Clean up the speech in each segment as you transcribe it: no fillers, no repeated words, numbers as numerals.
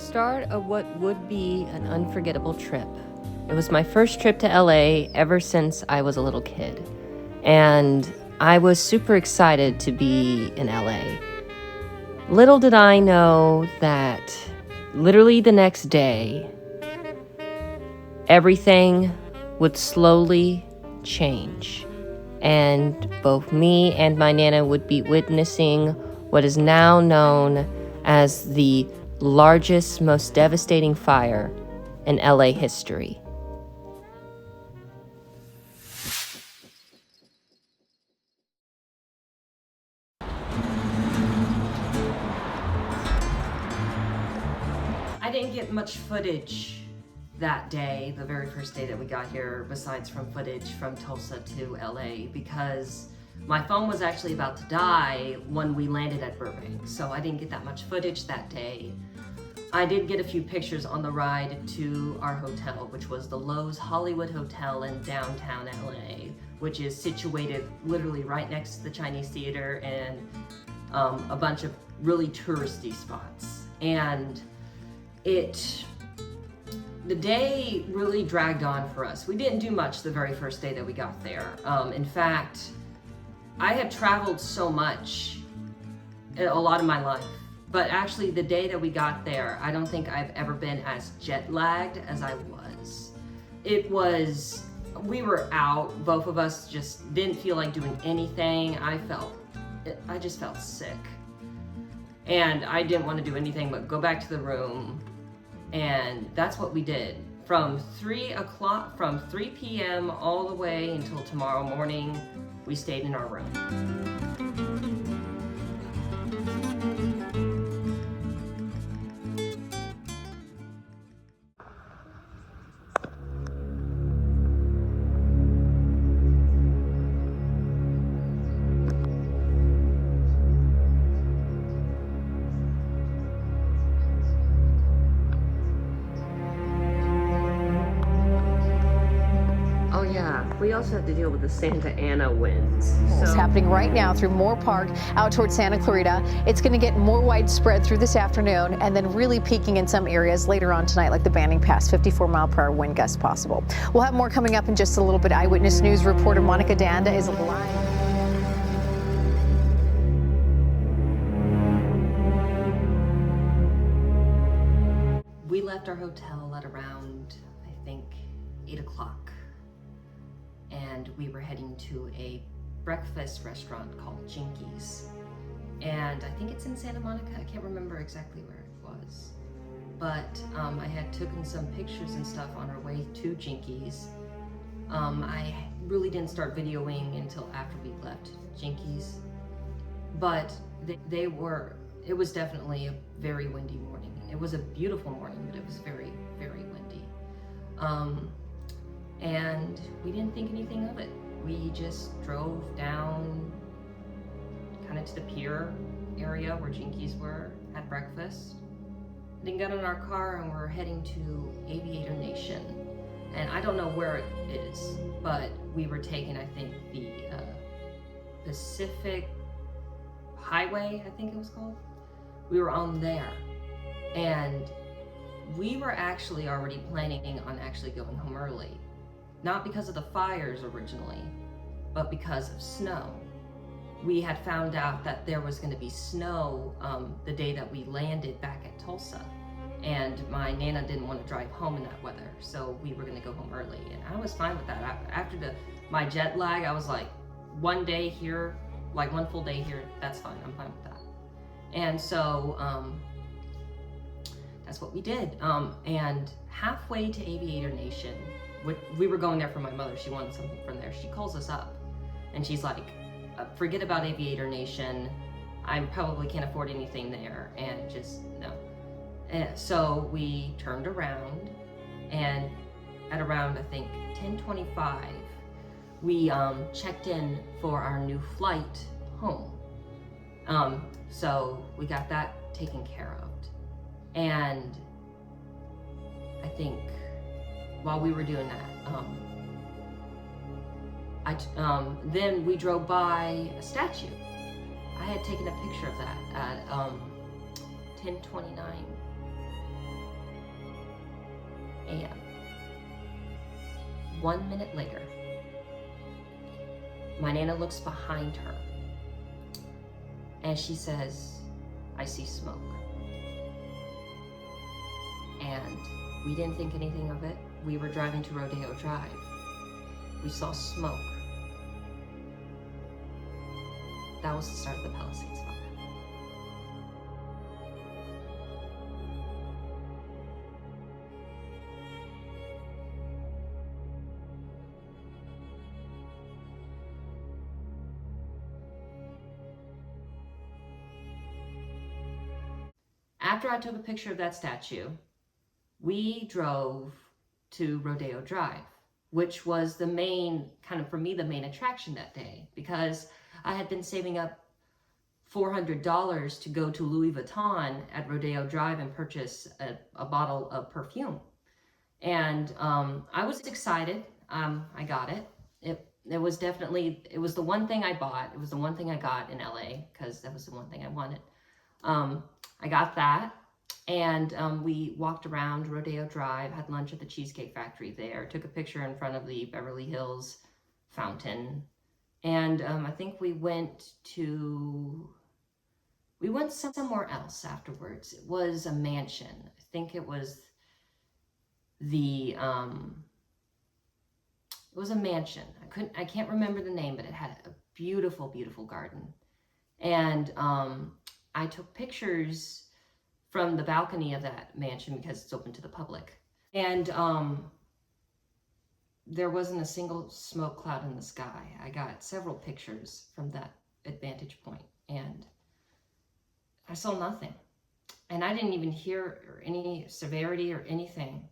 start of what would be an unforgettable trip. It was my first trip to LA ever since I was a little kid. And I was super excited to be in LA. Little did I know that literally the next day, everything would slowly change. And both me and my Nana would be witnessing what is now known as the largest, most devastating fire in LA history. I didn't get much footage that day, the very first day that we got here, besides from footage from Tulsa to LA, because my phone was actually about to die when we landed at Burbank, so I didn't get that much footage that day. I did get a few pictures on the ride to our hotel, which was the Lowe's Hollywood Hotel in downtown LA, which is situated literally right next to the Chinese Theater and a bunch of really touristy spots. And the day really dragged on for us. We didn't do much the very first day that we got there. In fact, I had traveled so much a lot of my life, but actually the day that we got there, I don't think I've ever been as jet lagged as I was. We were out, both of us just didn't feel like doing anything. I just felt sick. And I didn't want to do anything but go back to the room. And that's what we did. From 3 p.m. all the way until tomorrow morning, we stayed in our room. We also have to deal with the Santa Ana winds. It's happening right now through Moore Park out towards Santa Clarita. It's going to get more widespread through this afternoon and then really peaking in some areas later on tonight, like the Banning Pass, 54-mile-per-hour wind gusts possible. We'll have more coming up in just a little bit. Eyewitness News reporter Monica Danda is live. We left our hotel at around, I think, 8 o'clock. And we were heading to a breakfast restaurant called Jinkies. And I think it's in Santa Monica. I can't remember exactly where it was. But I had taken some pictures and stuff on our way to Jinkies. I really didn't start videoing until after we left Jinkies. But it was definitely a very windy morning. It was a beautiful morning, but it was very, very windy. And we didn't think anything of it. We just drove down kind of to the pier area where Jinkies were, had breakfast, then got in our car and we're heading to Aviator Nation. And I don't know where it is, but we were taking, I think, the Pacific Highway, I think it was called. We were on there. And we were actually already planning on actually going home early. Not because of the fires originally, but because of snow. We had found out that there was going to be snow the day that we landed back at Tulsa. And my Nana didn't want to drive home in that weather, so we were going to go home early. And I was fine with that. After my jet lag, I was like, one day here, like one full day here, that's fine. I'm fine with that. And so that's what we did. And halfway to Aviator Nation, we were going there for my mother. She wanted something from there. She calls us up and she's like, forget about Aviator Nation. I probably can't afford anything there, and just no. And so we turned around, and at around, I think, 10:25, we checked in for our new flight home. So we got that taken care of. And I think while we were doing that, then we drove by a statue. I had taken a picture of that at 10:29 a.m. 1 minute later, my Nana looks behind her and she says, "I see smoke." And we didn't think anything of it. We were driving to Rodeo Drive. We saw smoke. That was the start of the Palisades fire. After I took a picture of that statue, we drove to Rodeo Drive, which was the main, kind of for me, the main attraction that day, because I had been saving up $400 to go to Louis Vuitton at Rodeo Drive and purchase a bottle of perfume. And I was excited. I got it. It was definitely, it was the one thing I bought. It was the one thing I got in LA because that was the one thing I wanted. I got that. And we walked around Rodeo Drive, had lunch at the Cheesecake Factory there, took a picture in front of the Beverly Hills fountain. And I think we went somewhere else afterwards. It was a mansion. I think it was it was a mansion. I can't remember the name, but it had a beautiful, beautiful garden. And I took pictures from the balcony of that mansion because it's open to the public. And there wasn't a single smoke cloud in the sky. I got several pictures from that vantage point and I saw nothing. And I didn't even hear any severity or anything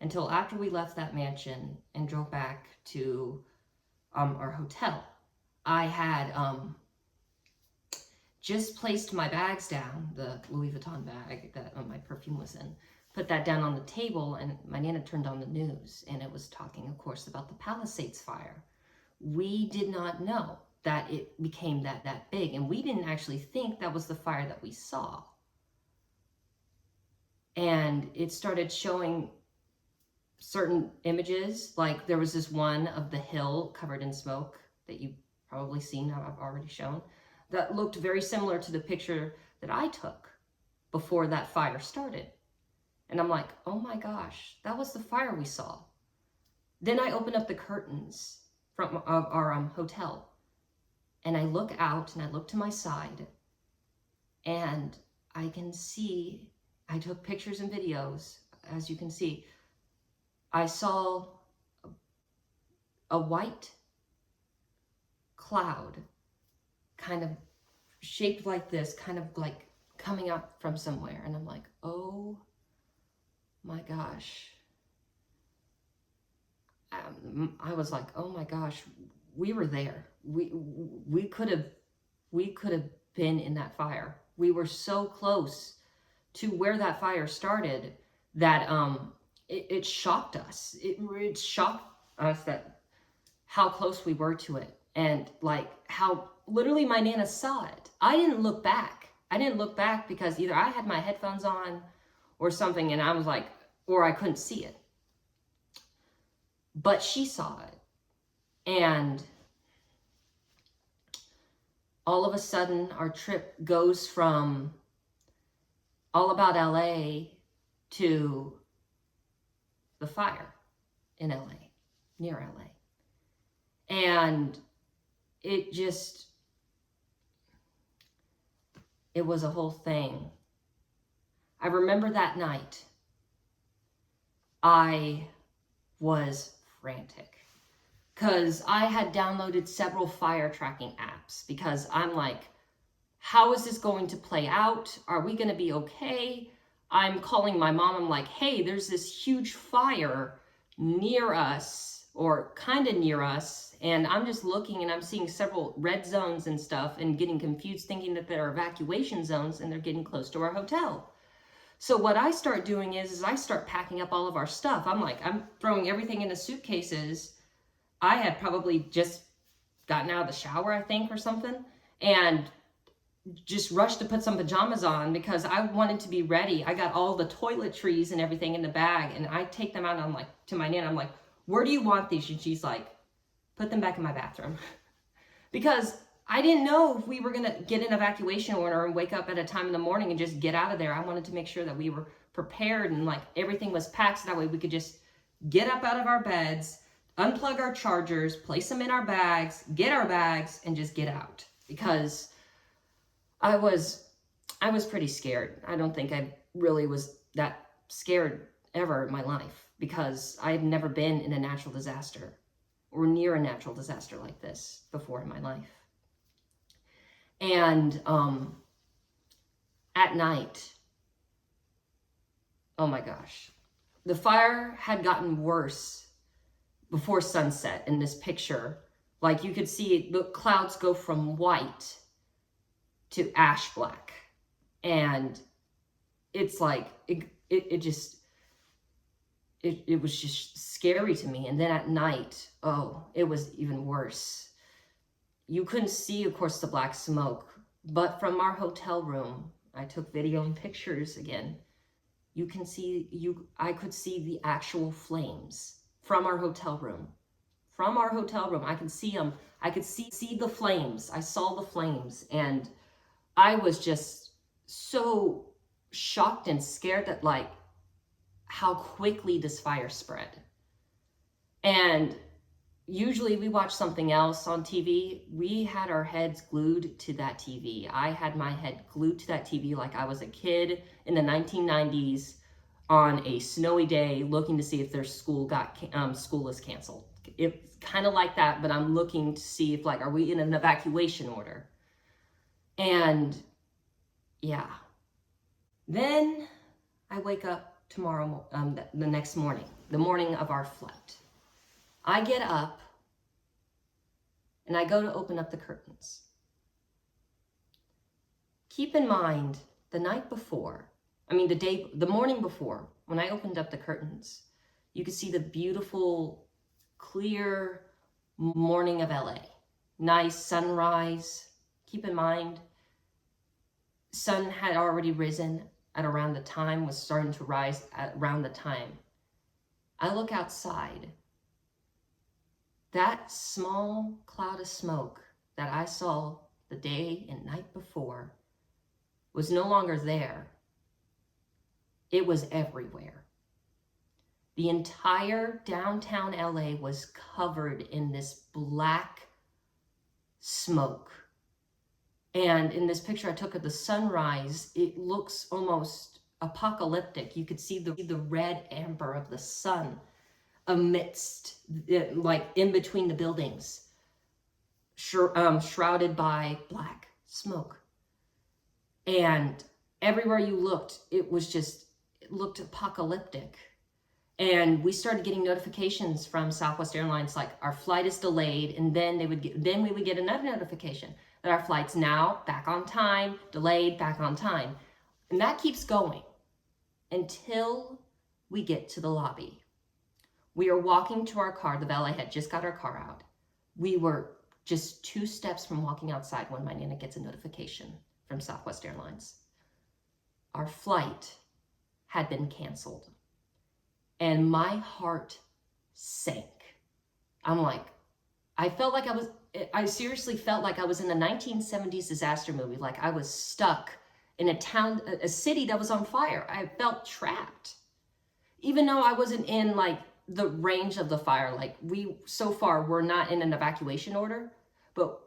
until after we left that mansion and drove back to our hotel. I had just placed my bags down, the Louis Vuitton bag that my perfume was in, put that down on the table, and my Nana turned on the news, and it was talking, of course, about the Palisades fire. We did not know that it became that big, and we didn't actually think that was the fire that we saw. And it started showing certain images, like there was this one of the hill covered in smoke that you've probably seen, I've already shown, that looked very similar to the picture that I took before that fire started. And I'm like, oh my gosh, that was the fire we saw. Then I open up the curtains from our hotel and I look out and I look to my side and I can see, I took pictures and videos, as you can see, I saw a white cloud kind of shaped like this, kind of like coming up from somewhere. And I'm like, oh my gosh. I was like, oh my gosh, we were there. We could have been in that fire. We were so close to where that fire started that it shocked us. It shocked us that how close we were to it, and like how literally my Nana saw it. I didn't look back. I didn't look back because either I had my headphones on or something, and I was like, or I couldn't see it. But she saw it. And all of a sudden, our trip goes from all about LA to the fire in LA, near LA. And it was a whole thing. I remember that night, I was frantic because I had downloaded several fire tracking apps because I'm like, how is this going to play out? Are we going to be okay? I'm calling my mom. I'm like, hey, there's this huge fire near us or kind of near us. And I'm just looking and I'm seeing several red zones and stuff and getting confused thinking that there are evacuation zones and they're getting close to our hotel. So what I start doing is I start packing up all of our stuff. I'm throwing everything into suitcases. I had probably just gotten out of the shower, I think, or something. And just rushed to put some pajamas on because I wanted to be ready. I got all the toiletries and everything in the bag, and I take them out and I'm like, to my Nana, I'm like, where do you want these? And she's like, put them back in my bathroom. Because I didn't know if we were gonna get an evacuation order and wake up at a time in the morning and just get out of there. I wanted to make sure that we were prepared and like everything was packed so that way we could just get up out of our beds, unplug our chargers, place them in our bags, get our bags, and just get out. Because I was pretty scared. I don't think I really was that scared ever in my life because I had never been in a natural disaster or near a natural disaster like this before in my life. And at night, oh my gosh, the fire had gotten worse before sunset in this picture. Like you could see the clouds go from white to ash black. And it's like, it was just scary to me. And then at night, oh, it was even worse. You couldn't see, of course, the black smoke, but from our hotel room, I took video and pictures again. I could see the actual flames from our hotel room. From our hotel room, I could see them. I could see the flames. I saw the flames, and I was just so shocked and scared that like how quickly this fire spread. And usually we watch something else on TV. We had our heads glued to that TV. I had my head glued to that TV like I was a kid in the 1990s on a snowy day looking to see if their school is canceled. It's kind of like that, but I'm looking to see if like, are we in an evacuation order? And yeah, then I wake up tomorrow, the next morning, the morning of our flight. I get up and I go to open up the curtains. Keep in mind, the morning before, when I opened up the curtains, you could see the beautiful, clear morning of LA. Nice sunrise. Keep in mind, sun had already risen at around the time, was starting to rise at around the time. I look outside. That small cloud of smoke that I saw the day and night before was no longer there. It was everywhere. The entire downtown LA was covered in this black smoke. And in this picture I took of the sunrise, it looks almost apocalyptic. You could see the red amber of the sun amidst, like in between the buildings, shrouded by black smoke. And everywhere you looked, it looked apocalyptic. And we started getting notifications from Southwest Airlines, like our flight is delayed, and then we would get another notification that our flight's now back on time, delayed, back on time. And that keeps going until we get to the lobby. We are walking to our car. The valet had just got our car out. We were just 2 steps from walking outside when my Nana gets a notification from Southwest Airlines. Our flight had been canceled. And my heart sank. I'm like, I seriously felt like I was in a 1970s disaster movie. Like I was stuck in a city that was on fire. I felt trapped. Even though I wasn't in like the range of the fire, like so far we're not in an evacuation order, but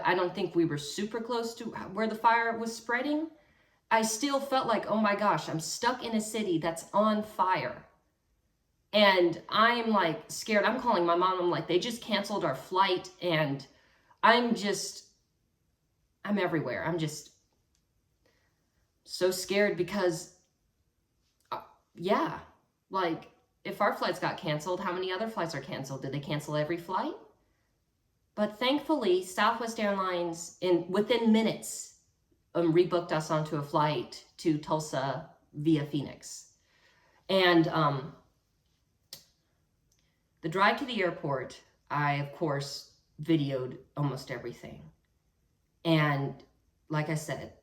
I don't think we were super close to where the fire was spreading. I still felt like, oh my gosh, I'm stuck in a city that's on fire. And I am like scared. I'm calling my mom. I'm like, they just canceled our flight. And I'm everywhere. I'm just so scared because, yeah, like if our flights got canceled, how many other flights are canceled? Did they cancel every flight? But thankfully, Southwest Airlines, within minutes, rebooked us onto a flight to Tulsa via Phoenix. And the drive to the airport, I, of course, videoed almost everything. And like I said,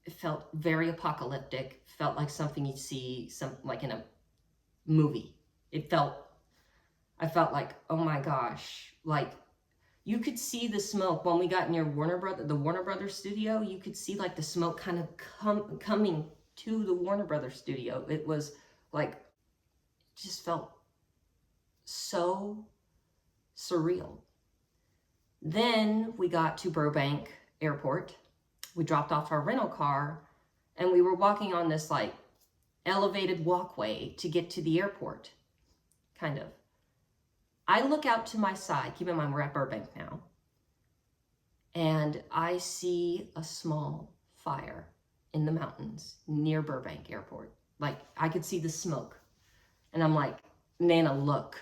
it felt very apocalyptic, felt like something you'd see like in a movie. I felt like, oh my gosh, like you could see the smoke when we got near the Warner Brothers studio. You could see like the smoke kind of coming to the Warner Brothers studio. It was like, it just felt so surreal. Then we got to Burbank Airport. We dropped off our rental car and we were walking on this like elevated walkway to get to the airport, kind of. I look out to my side, keep in mind we're at Burbank now, and I see a small fire in the mountains near Burbank Airport. Like I could see the smoke and I'm like, Nana, look.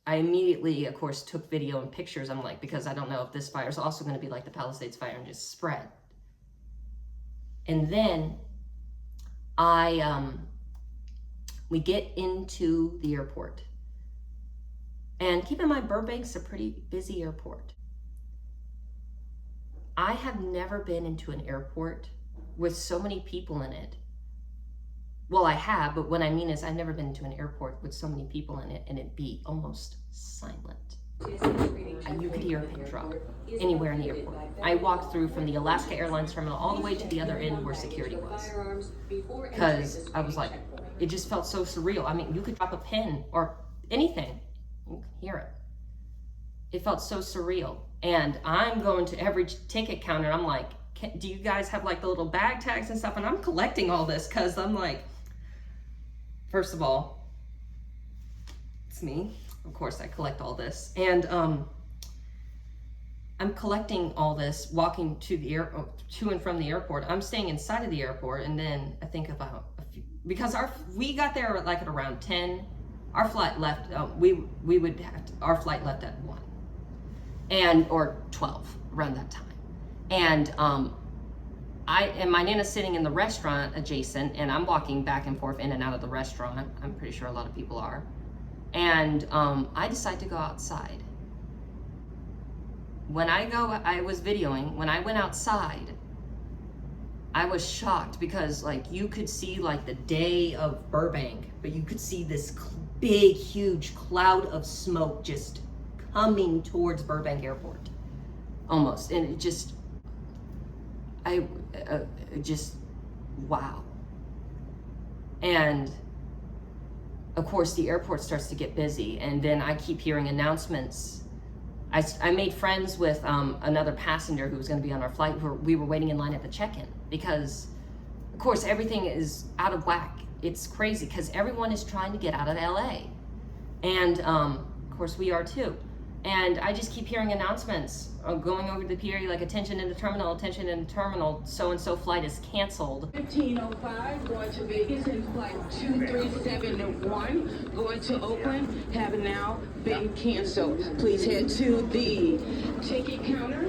I immediately, of course, took video and pictures. I'm like, because I don't know if this fire is also going to be like the Palisades fire and just spread. And then we get into the airport. And keep in mind, Burbank's a pretty busy airport. I have never been into an airport with so many people in it. Well, I have, but what I mean is I've never been to an airport with so many people in it and it be almost silent. You could hear a pin drop anywhere in the airport. I walked through from the Alaska Airlines terminal all the way to the other end where security was. Because I was like, it just felt so surreal. I mean, you could drop a pin or anything. You can hear it. It felt so surreal. And I'm going to every ticket counter. I'm like, do you guys have like the little bag tags and stuff? And I'm collecting all this because I'm like, first of all, it's me. Of course, I collect all this. And I'm collecting all this, walking to and from the airport. I'm staying inside of the airport. And then I think about because we got there like at around 10. Our flight left, our flight left at 1 or 12, around that time. And my Nana's sitting in the restaurant adjacent, and I'm walking back and forth in and out of the restaurant. I'm pretty sure a lot of people are. And I decide to go outside. I was videoing, when I went outside, I was shocked because like you could see like the day of Burbank, but you could see this big, huge cloud of smoke just coming towards Burbank Airport, almost. And it just, wow. And of course the airport starts to get busy, and then I keep hearing announcements. I made friends with another passenger who was going to be on our flight. We were waiting in line at the check-in because, of course, everything is out of whack. It's crazy because everyone is trying to get out of LA. And of course we are too. And I just keep hearing announcements going over the PRE, like attention in the terminal, so-and-so flight is canceled. 1505 going to Vegas and flight 2371 going to Oakland have now been canceled. Please head to the ticket counter,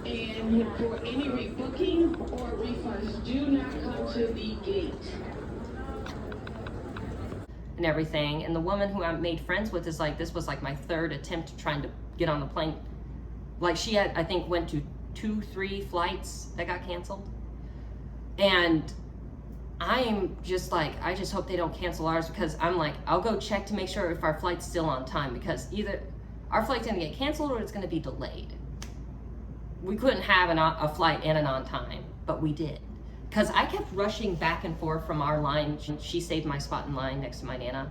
and for any rebooking or refunds, do not come to the gate. And everything. And the woman who I made friends with is like, this was like my third attempt trying to get on the plane. Like she had, I think, went to 2-3 flights that got canceled. And I'm just like, I just hope they don't cancel ours, because I'm like, I'll go check to make sure if our flight's still on time, because either our flight's gonna get canceled or it's gonna be delayed. We couldn't have a flight and an on time, but we did. Because I kept rushing back and forth from our line. She saved my spot in line next to my Nana.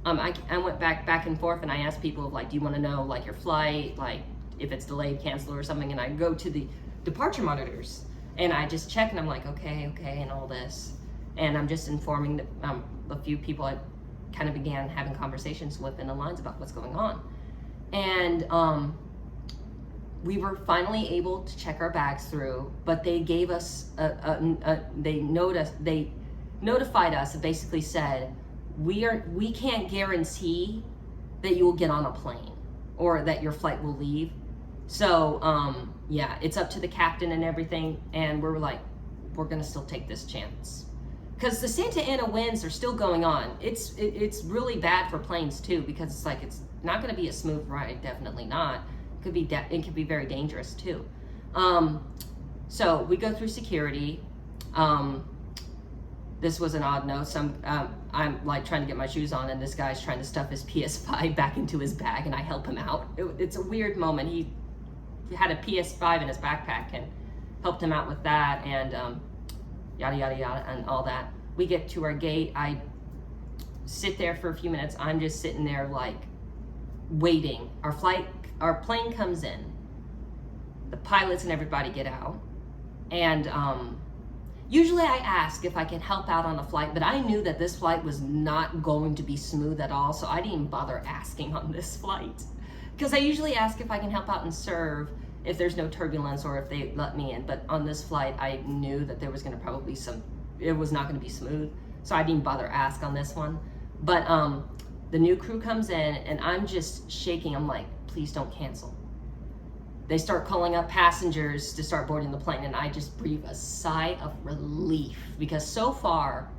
I went back and forth, and I asked people, like, do you want to know, like, your flight, like, if it's delayed, canceled, or something? And I go to the departure monitors, and I just check, and I'm like, okay, and all this. And I'm just informing a few people I kind of began having conversations with in the lines about what's going on. And we were finally able to check our bags through, but they gave us they notified us and basically said, we can't guarantee that you will get on a plane or that your flight will leave. So yeah, it's up to the captain and everything. And we're like, we're gonna still take this chance, because the Santa Ana winds are still going on. It's really bad for planes too, because it's like, it's not gonna be a smooth ride, definitely not. It could be very dangerous too. So we go through security. This was an odd note. I'm like trying to get my shoes on, and this guy's trying to stuff his PS5 back into his bag, and I help him out. It's a weird moment. He had a PS5 in his backpack and helped him out with that, and yada yada yada and all that. We get to our gate. I sit there for a few minutes. I'm just sitting there like waiting. Our plane comes in. The pilots and everybody get out, and usually I ask if I can help out on a flight, but I knew that this flight was not going to be smooth at all, so I didn't even bother asking on this flight. Because I usually ask if I can help out and serve if there's no turbulence or if they let me in. But on this flight, I knew that there was going to probably it was not going to be smooth, so I didn't bother ask on this one. But the new crew comes in, and I'm just shaking. I'm like, please don't cancel. They start calling up passengers to start boarding the plane, and I just breathe a sigh of relief, because so far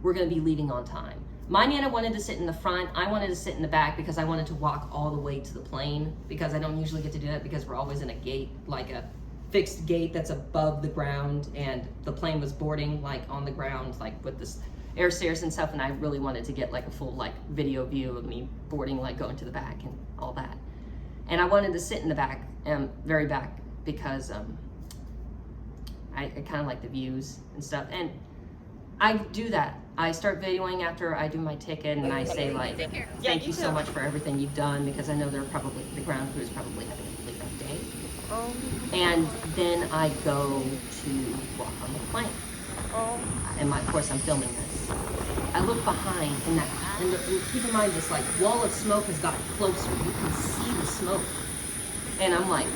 we're going to be leaving on time. My Nana wanted to sit in the front. I wanted to sit in the back because I wanted to walk all the way to the plane, because I don't usually get to do that because we're always in a gate, like a fixed gate that's above the ground, and the plane was boarding like on the ground, like with this air stairs and stuff, and I really wanted to get like a full like video view of me boarding, like going to the back and all that. And I wanted to sit in the back, very back, because I kind of like the views and stuff. And I do that. I start videoing after I do my ticket, and I say like, thank you so much for everything you've done, because I know the ground crew is probably having a really rough day. And then I go to walk on the plane. And of course I'm filming this. I look behind, and keep in mind this like wall of smoke has gotten closer. You can see the smoke, and I'm like,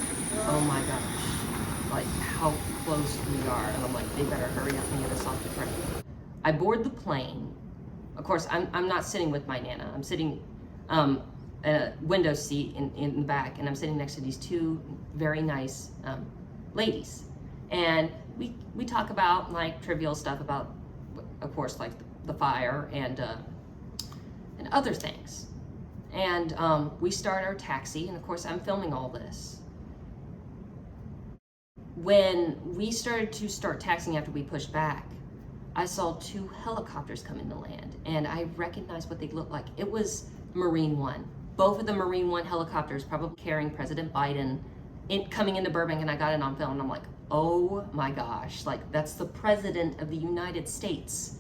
oh my gosh, like how close we are. And I'm like, they better hurry up and get us off the plane. I board the plane. Of course, I'm not sitting with my Nana. I'm sitting in a window seat in the back, and I'm sitting next to these two very nice ladies, and we talk about like trivial stuff about, of course, like the fire and other things. And we start our taxi, and of course I'm filming all this. When we started to start taxiing after we pushed back, I saw two helicopters come into land, and I recognized what they looked like. It was Marine One. Both of the Marine One helicopters, probably carrying President Biden, coming into Burbank, and I got it on film, and I'm like, oh my gosh, like that's the President of the United States.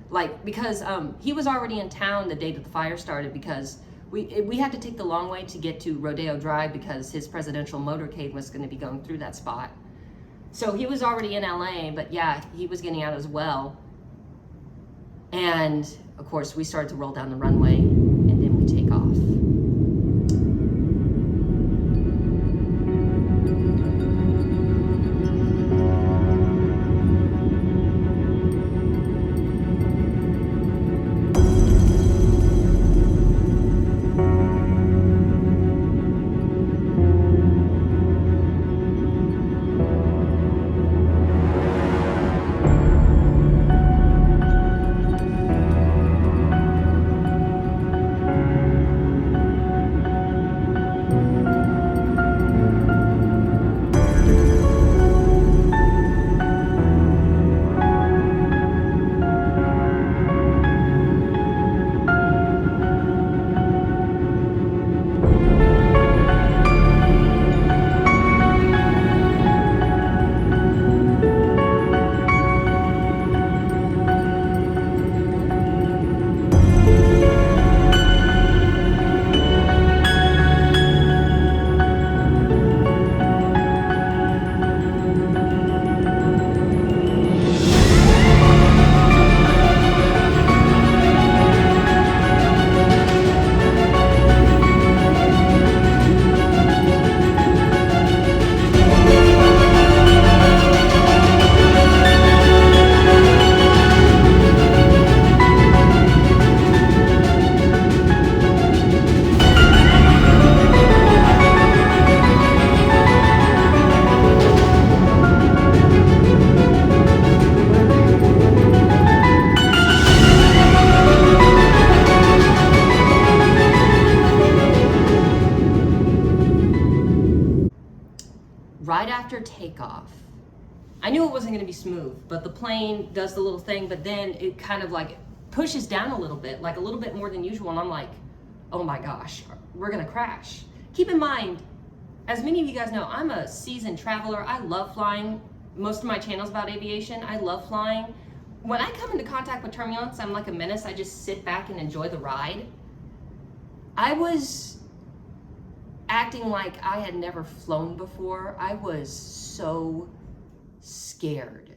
Like, because he was already in town the day that the fire started, because we had to take the long way to get to Rodeo Drive, because his presidential motorcade was going to be going through that spot. So he was already in LA, but yeah, he was getting out as well. And of course we started to roll down the runway, and then we take off. Right after takeoff, I knew it wasn't going to be smooth, but the plane does the little thing, but then it kind of like pushes down a little bit, like a little bit more than usual. And I'm like, oh my gosh, we're going to crash. Keep in mind, as many of you guys know, I'm a seasoned traveler. I love flying. Most of my channel's about aviation. I love flying. When I come into contact with turbulence, I'm like a menace. I just sit back and enjoy the ride. I was acting like I had never flown before. I was so scared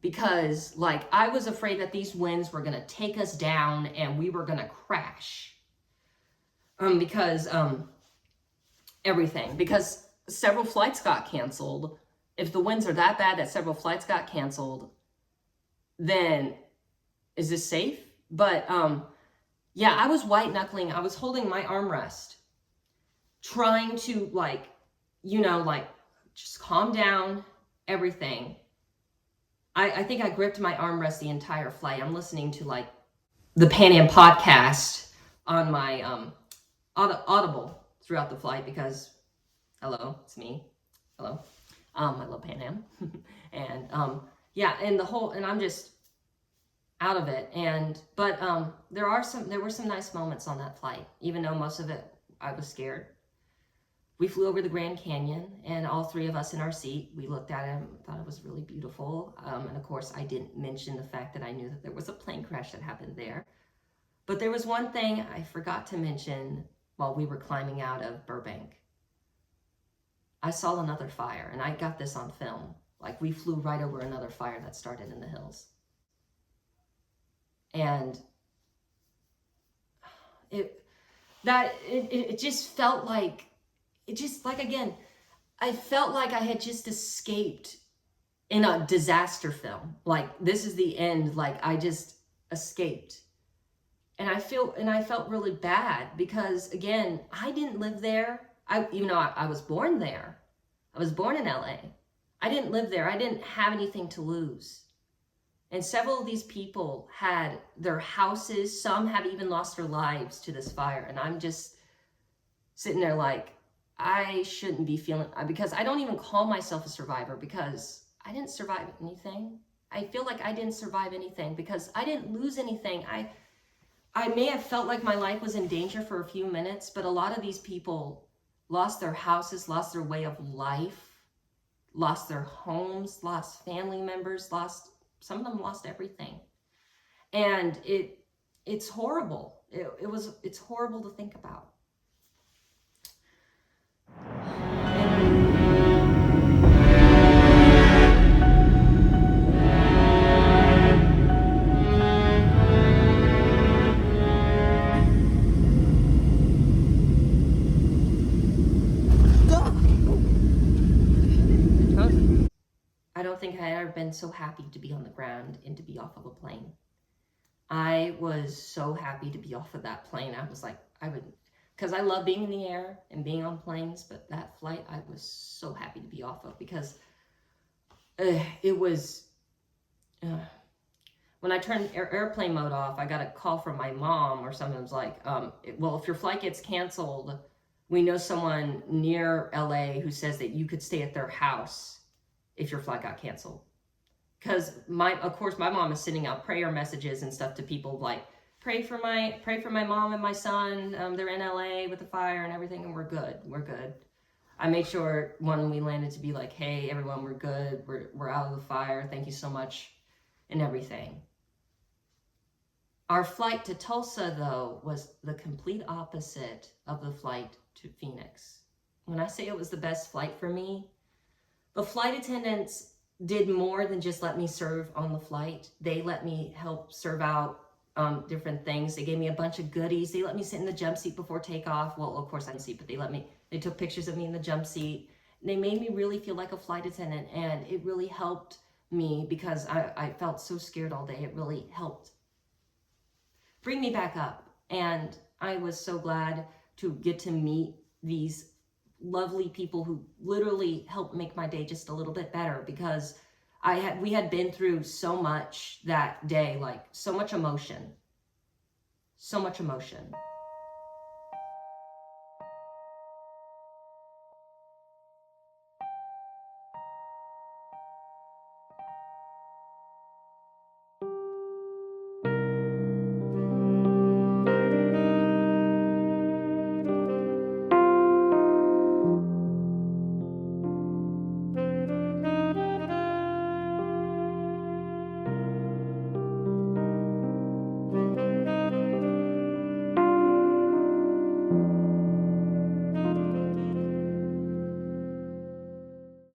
because like I was afraid that these winds were gonna take us down and we were gonna crash. Because several flights got canceled. If the winds are that bad that several flights got canceled, then is this safe? But yeah, I was white knuckling. I was holding my armrest, trying to like, you know, like just calm down, everything. I think I gripped my armrest the entire flight. I'm listening to like the Pan Am podcast on my Audible throughout the flight because, hello, it's me. Hello. I love Pan Am. And yeah, and I'm just out of it. But there were some nice moments on that flight, even though most of it I was scared. We flew over the Grand Canyon, and all three of us in our seat, we looked at it and thought it was really beautiful. And of course, I didn't mention the fact that I knew that there was a plane crash that happened there. But there was one thing I forgot to mention while we were climbing out of Burbank. I saw another fire, and I got this on film. Like, we flew right over another fire that started in the hills. And it just felt like, again, I felt like I had just escaped in a disaster film. Like, this is the end. Like, I just escaped. And I felt really bad because, again, I didn't live there. I was born there. I was born in LA. I didn't live there. I didn't have anything to lose. And several of these people had their houses. Some have even lost their lives to this fire. And I'm just sitting there like, I shouldn't be feeling, because I don't even call myself a survivor because I didn't survive anything. I feel like I didn't survive anything because I didn't lose anything. I may have felt like my life was in danger for a few minutes, but a lot of these people lost their houses, lost their way of life, lost their homes, lost family members, some of them lost everything. And it's horrible. It's horrible to think about. I don't think I had ever been so happy to be on the ground and to be off of a plane. I was so happy to be off of that plane. I was like, because I love being in the air and being on planes, but that flight I was so happy to be off of because it was, when I turned airplane mode off, I got a call from my mom or someone was like, well, if your flight gets canceled, we know someone near LA who says that you could stay at their house if your flight got canceled. Because of course my mom is sending out prayer messages and stuff to people like, pray for my mom and my son. They're in LA with the fire and everything, and we're good. I made sure when we landed to be like, hey everyone, we're good. We're out of the fire. Thank you so much and everything. Our flight to Tulsa though was the complete opposite of the flight to Phoenix. When I say it was the best flight for me, the flight attendants did more than just let me serve on the flight. They let me help serve out different things. They gave me a bunch of goodies. They let me sit in the jump seat before takeoff. Well, of course I didn't see, but they took pictures of me in the jump seat. They made me really feel like a flight attendant, and it really helped me because I felt so scared all day. It really helped bring me back up. And I was so glad to get to meet these lovely people who literally helped make my day just a little bit better because we had been through so much that day, like so much emotion.